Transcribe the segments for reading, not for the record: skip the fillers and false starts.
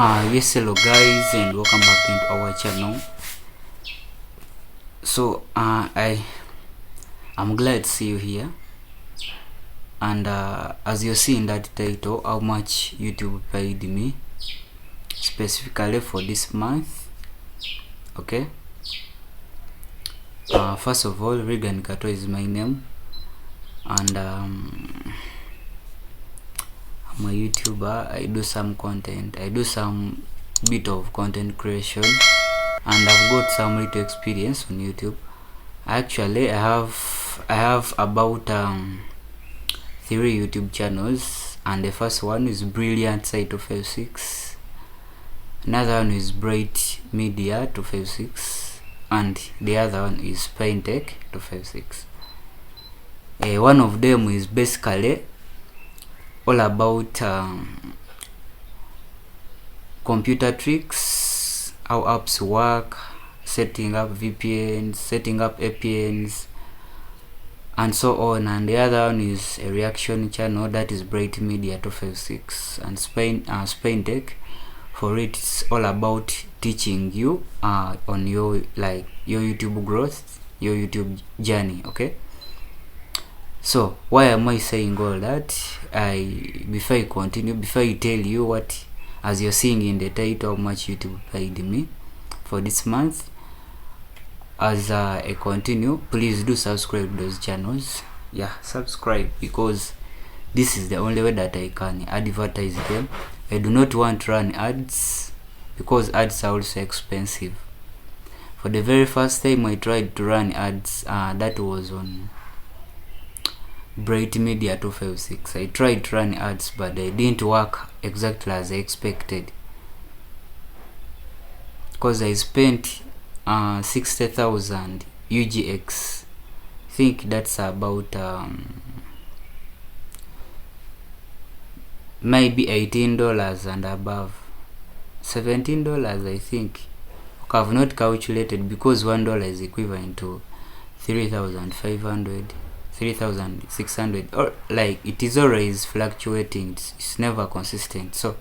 Yes, hello guys, and welcome back into our channel. So I'm glad to see you here, and as you see in that title, how much YouTube paid me specifically for this month. Okay, first of all, Regan Kato is my name, and I'm a YouTuber. I do some content, I do some bit of content creation, and I've got some little experience on YouTube. Actually, I have about 3 YouTube channels, and the first one is Brilliant Site 256, another one is Bright Media 256, and the other one is Paintech 256. One of them is basically all about computer tricks, how apps work, setting up VPNs, setting up APNs, and so on. And the other one is a reaction channel, that is Bright Media 256, and Paintech. For it, it's all about teaching you on your YouTube growth, your YouTube journey. Okay, so why am I saying all that? Before I continue, before I tell you what, as you're seeing in the title, how much YouTube paid me for this month, as I continue, please do subscribe to those channels. Yeah, subscribe, because this is the only way that I can advertise them. I do not want to run ads, because ads are also expensive. For the very first time I tried to run ads, that was on Bright Media 256. I tried to run ads, but they didn't work exactly as I expected, because I spent 60,000 UGX. I think that's about maybe $18 and above, $17 I think. Okay, I've not calculated, because $1 is equivalent to 3,500, 3,600, or like, it is always fluctuating, it's never consistent. So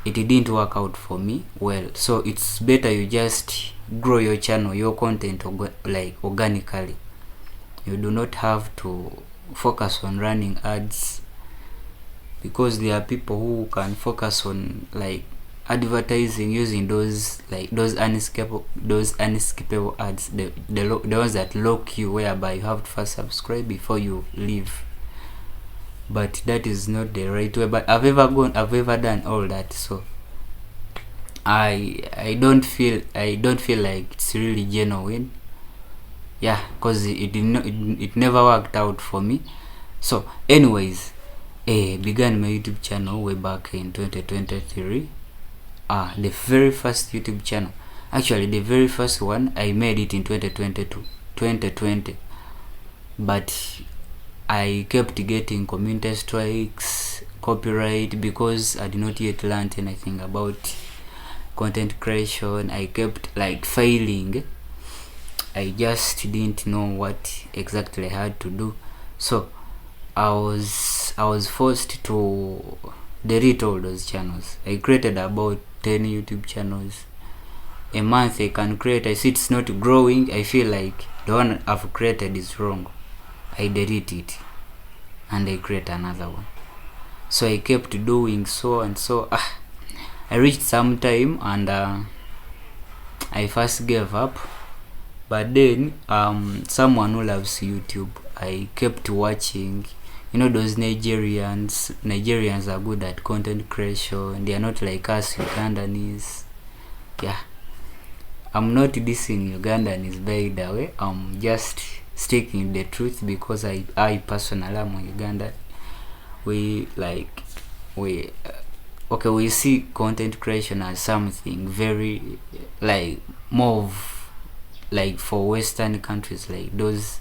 it didn't work out for me well. So it's better you just grow your channel, your content organically. You do not have to focus on running ads, because there are people who can focus on advertising using those unescapable ads, the ones that lock you, whereby you have to first subscribe before you leave. But that is not the right way. But I've ever done all that, so I don't feel like it's really genuine. Yeah, because it never worked out for me. So anyways, began my YouTube channel way back in 2023. The very first YouTube channel, actually the very first one, I made it in 2020, but I kept getting community strikes, copyright, because I did not yet learn anything about content creation. I kept failing. I just didn't know what exactly I had to do. So I was forced to delete all those channels. I created about 10 YouTube channels. A month I can create. I see it's not growing. I feel like the one I've created is wrong. I delete it and I create another one. So I kept doing so, and so I reached some time, and I first gave up. But then someone who loves YouTube, I kept watching. You know, those Nigerians are good at content creation. They are not like us Ugandans. Yeah, I'm not dissing Ugandans, by the way. I'm just sticking the truth, because I personally am a Ugandan. We see content creation as something very more of for Western countries, those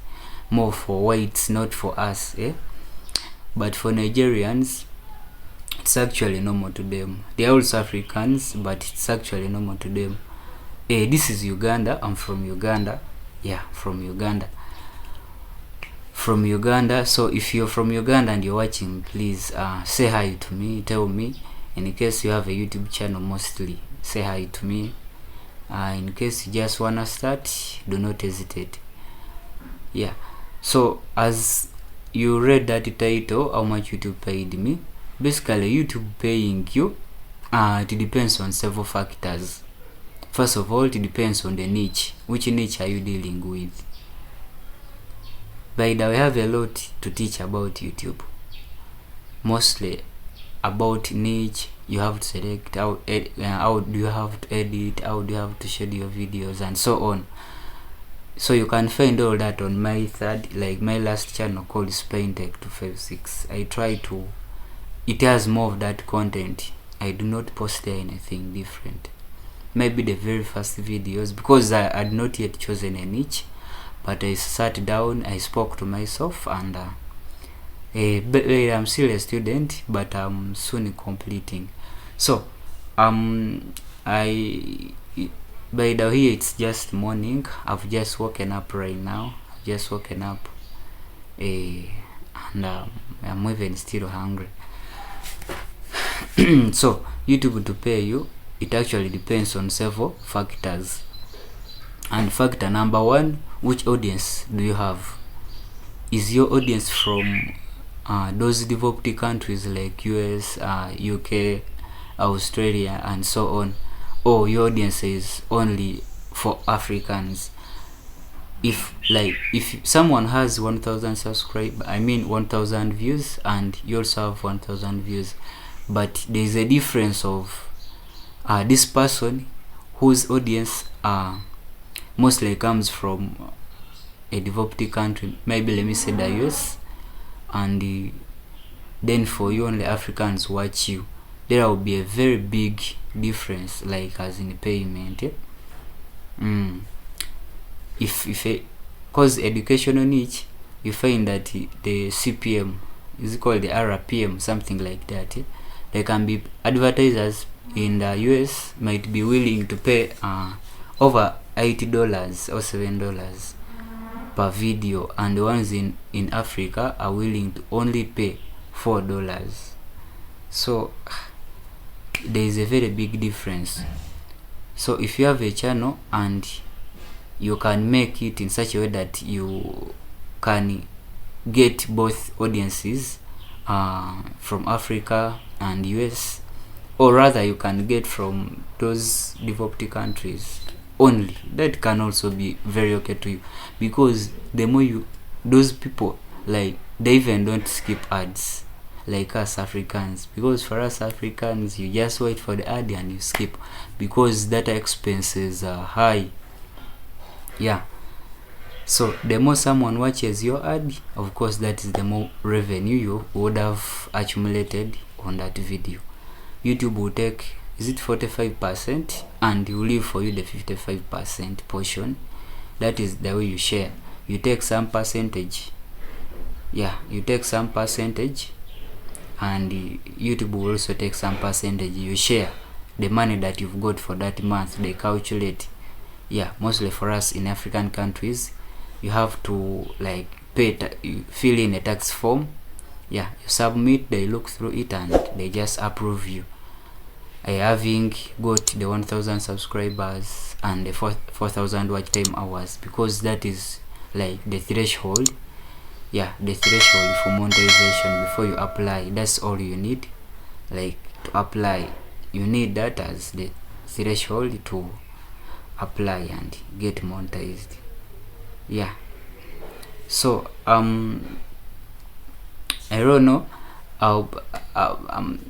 more for whites, not for us, but for Nigerians, it's actually normal to them. They are also Africans, but it's actually normal to them. This is Uganda. I'm from Uganda. Yeah, from Uganda. So if you're from Uganda and you're watching, please say hi to me, tell me In case you have a YouTube channel, mostly say hi to me. In case you just wanna start, do not hesitate. Yeah, so as you read that title, how much YouTube paid me. Basically, YouTube paying you, it depends on several factors. First of all, it depends on the niche. Which niche are you dealing with? By the way, I have a lot to teach about YouTube. Mostly about niche. You have to select how do you have to edit, how do you have to schedule your videos, and so on. So you can find all that on my my last channel called SpainTech 256. I try to, it has more of that content. I do not post there anything different. Maybe the very first videos, because I had not yet chosen a niche, but I sat down, I spoke to myself, and I'm still a student, but I'm soon completing. So by the way, it's just morning. I've just woken up right now. And I'm even still hungry. So YouTube to pay you, it actually depends on several factors. And factor number one, which audience do you have? Is your audience from those developed countries like US, UK, Australia, and so on, or your audience is only for Africans? If someone has 1,000 subscribers, 1,000 views, and you also have 1,000 views, but there is a difference of this person whose audience mostly comes from a developed country, maybe let me say the US, and then for you only Africans watch you, there will be a very big difference, like as in payment. Cause educational niche, you find that the CPM is called the RPM, something like that. There can be advertisers in the US might be willing to pay over $80 or $7 per video, and the ones in Africa are willing to only pay $4. So there is a very big difference. So if you have a channel and you can make it in such a way that you can get both audiences from Africa and US, or rather you can get from those developed countries only, that can also be very okay to you, because the more those people, like, they even don't skip ads like us Africans, because for us Africans, you just wait for the ad and you skip because data expenses are high. Yeah, so the more someone watches your ad, of course that is the more revenue you would have accumulated on that video. YouTube will take, is it 45%, and will leave for you the 55% portion. That is the way you share. You take some percentage. Yeah, you take some percentage, and YouTube will also take some percentage. You share the money that you've got for that month. They calculate. Yeah, mostly for us in African countries, you have to like you fill in a tax form. Yeah, you submit, they look through it, and they just approve you. Having got the 1,000 subscribers and the 4,000 watch time hours, because that is like the threshold. Yeah, the threshold for monetization before you apply. That's all you need. Like, to apply, you need that as the threshold to apply and get monetized. Yeah, so I don't know,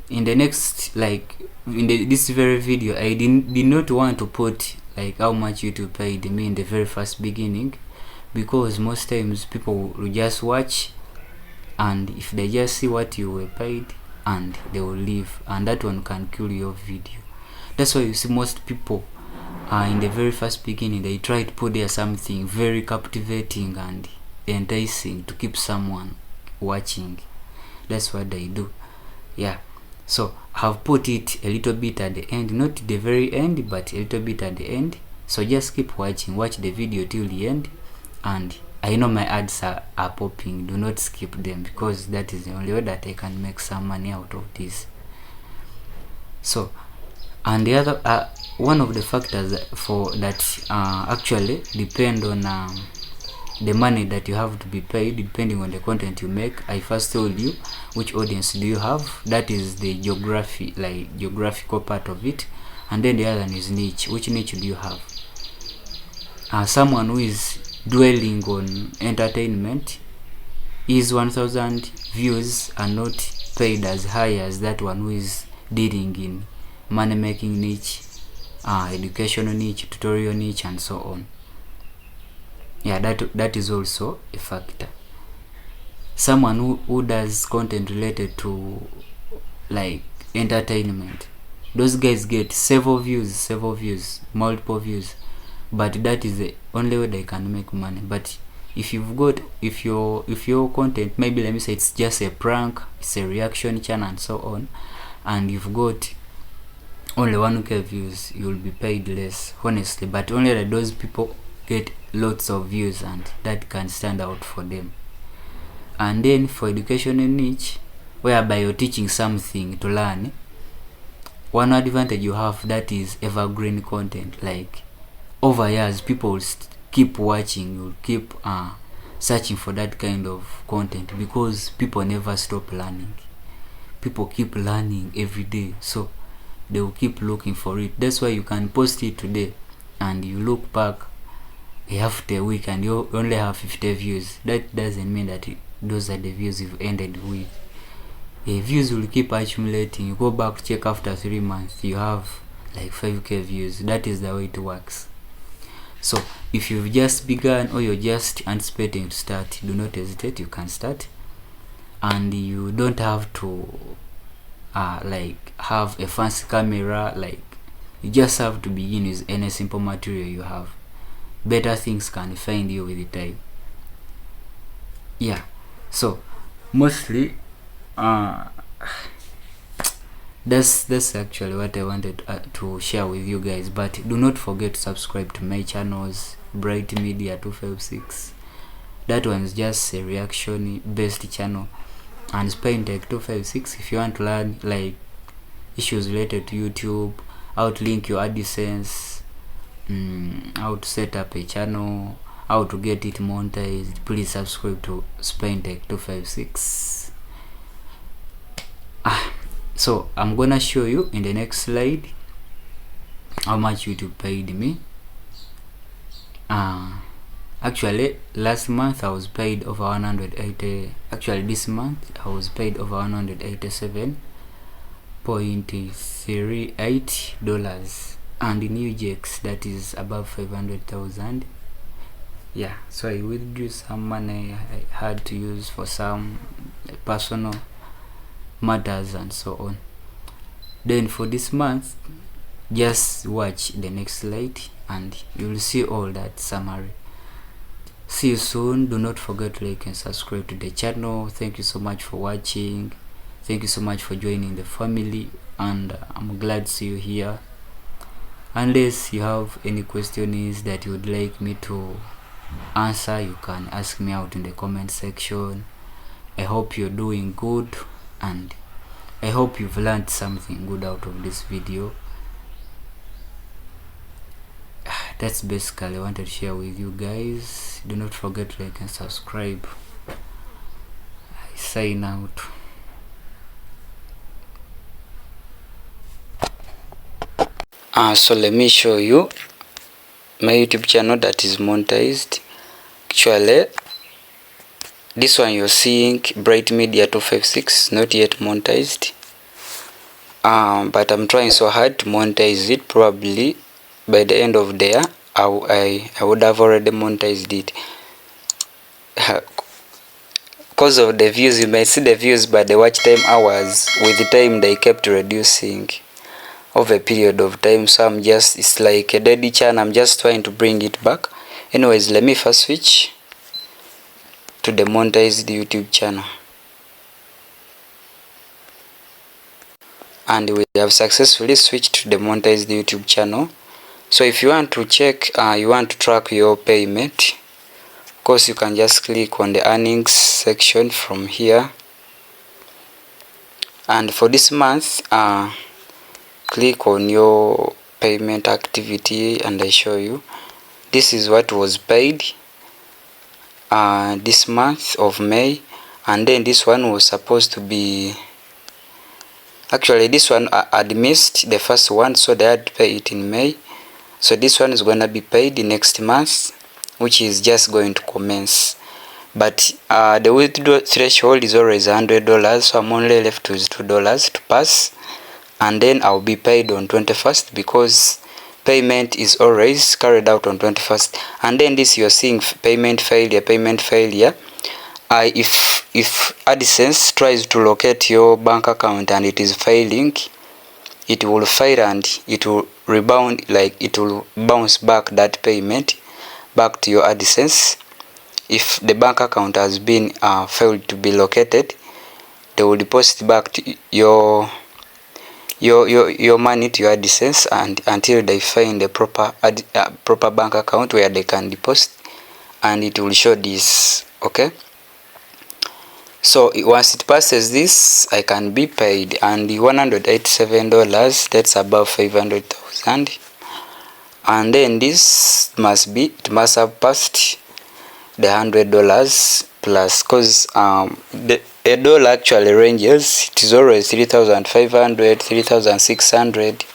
in the next, like in this very video, I did not want to put like how much YouTube paid me in the very first beginning, because most times people will just watch, and if they just see what you were paid, and they will leave, and that one can kill your video. That's why you see most people in the very first beginning, they try to put there something very captivating and enticing to keep someone watching. That's what they do. Yeah, so I've put it a little bit at the end, not the very end, but a little bit at the end. So just keep watching, watch the video till the end, and I know my ads are popping. Do not skip them, because that is the only way that I can make some money out of this. So and the other one of the factors for that actually depend on the money that you have to be paid depending on the content you make. I first told you which audience do you have, that is the geographical part of it, and then the other one is niche. Which niche do you have? Someone who is dwelling on entertainment, his 1000 views are not paid as high as that one who is dealing in money making niche, educational niche, tutorial niche, and so on. Yeah, that is also a factor. Someone who does content related to like entertainment, those guys get several views, multiple views, but that is the only way they can make money. But if you've got if your content, maybe let me say it's just a prank, it's a reaction channel and so on, and you've got only 1k views, you'll be paid less, honestly, but only that those people get lots of views and that can stand out for them. And then for educational niche, whereby you're teaching something to learn, one advantage you have, that is evergreen content. Like over years people will keep watching, you'll keep searching for that kind of content because people never stop learning. People keep learning every day, so they will keep looking for it. That's why you can post it today and you look back after a week and you only have 50 views. That doesn't mean that those are the views you've ended with. Views will keep accumulating. You go back to check after 3 months, you have like 5k views. That is the way it works. So if you've just begun or you're just anticipating to start, do not hesitate, you can start. And you don't have to like have a fancy camera, like you just have to begin with any simple material you have. Better things can find you with the time. Yeah, so mostly that's actually what I wanted to share with you guys. But do not forget to subscribe to my channels, Bright Media 256. That one's just a reaction based channel, and Spintech 256 if you want to learn like issues related to YouTube, how to link your AdSense, how to set up a channel, how to get it monetized. Please subscribe to Spintech 256. So I'm gonna show you in the next slide how much YouTube paid me. Actually last month I was paid over 180. Actually this month I was paid over $187.38, and in UJX that is above 500,000. Yeah, so I withdrew some money I had to use for some personal matters and so on. Then for this month, just watch the next slide and you'll see all that summary. See you soon. Do not forget to like and subscribe to the channel. Thank you so much for watching. Thank you so much for joining the family, and I'm glad to see you here. Unless you have any questions that you would like me to answer, you can ask me out in the comment section. I hope you're doing good, and I hope you've learned something good out of this video. That's basically I wanted to share with you guys. Do not forget to like and subscribe. I sign out. So let me show you my YouTube channel that is monetized. Actually this one you're seeing, Bright Media 256, not yet monetized, but I'm trying so hard to monetize it. Probably by the end of the year I would have already monetized it. Because of the views, you may see the views, but the watch time hours with the time they kept reducing over a period of time. So it's like a dead channel. I'm just trying to bring it back. Anyways, let me first switch to the monetized YouTube channel, and we have successfully switched to the monetized YouTube channel. So if you want to check, you want to track your payment, of course you can just click on the earnings section from here. And for this month click on your payment activity and I show you. This is what was paid this month of May, and then this one was supposed to be, actually this one I had missed the first one, so they had to pay it in May. So this one is going to be paid next month, which is just going to commence. But the withdrawal threshold is always $100, so I'm only left with $2 to pass, and then I'll be paid on 21st, because payment is always carried out on 21st. And then this you're seeing payment failure. If AdSense tries to locate your bank account and it is failing, it will fail and it will rebound, like it will bounce back that payment back to your AdSense. If the bank account has been failed to be located, they will deposit back to your money to your AdSense, and until they find a proper bank account where they can deposit, and it will show this. Okay, so once it passes this, I can be paid, and the $187, that's above 500,000, and then this must have passed the $100 plus, because a dollar actually ranges. It is always 3,500, 3,600,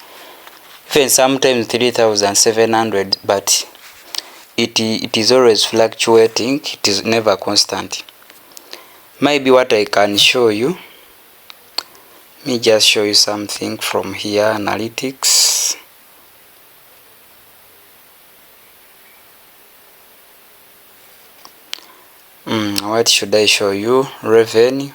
even sometimes 3,700, but it is always fluctuating. It is never constant. Maybe what I can show you, let me just show you something from here, analytics. What should I show you? Revenue.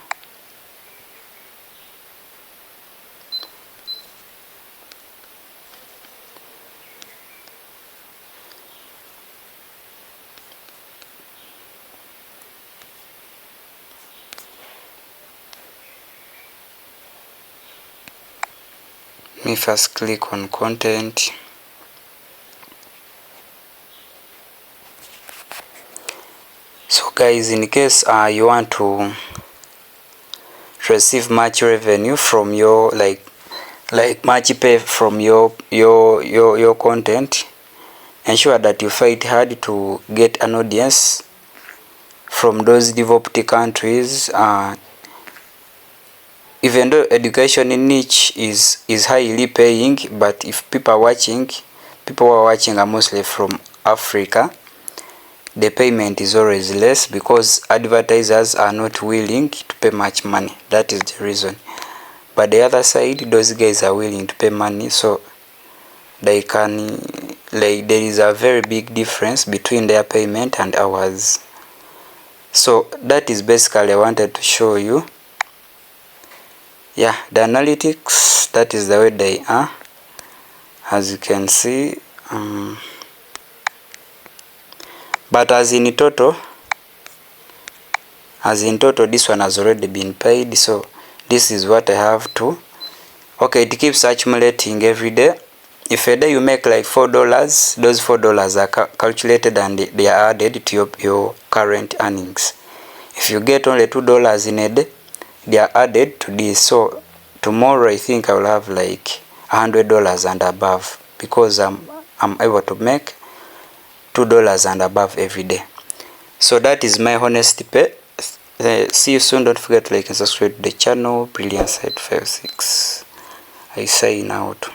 Let me first click on content. So guys, in case you want to receive much revenue from your like much pay from your content, ensure that you fight hard to get an audience from those developed countries. Even though education in niche is highly paying, but if people are watching are mostly from Africa, the payment is always less, because advertisers are not willing to pay much money. That is the reason. But the other side, those guys are willing to pay money, so they can, like, there is a very big difference between their payment and ours. So that is basically I wanted to show you. Yeah, the analytics, that is the way they are, as you can see. But as in total, this one has already been paid, so this is what I have to. Okay, it keeps accumulating every day. If a day you make like $4, those $4 are calculated and they are added to your current earnings. If you get only $2 in a day, they are added to this. So tomorrow I think I will have like $100 and above, because I'm able to make $2 and above every day. So that is my honest pay. See you soon. Don't forget to like and subscribe to the channel. Brilliant Side 56. I sign out.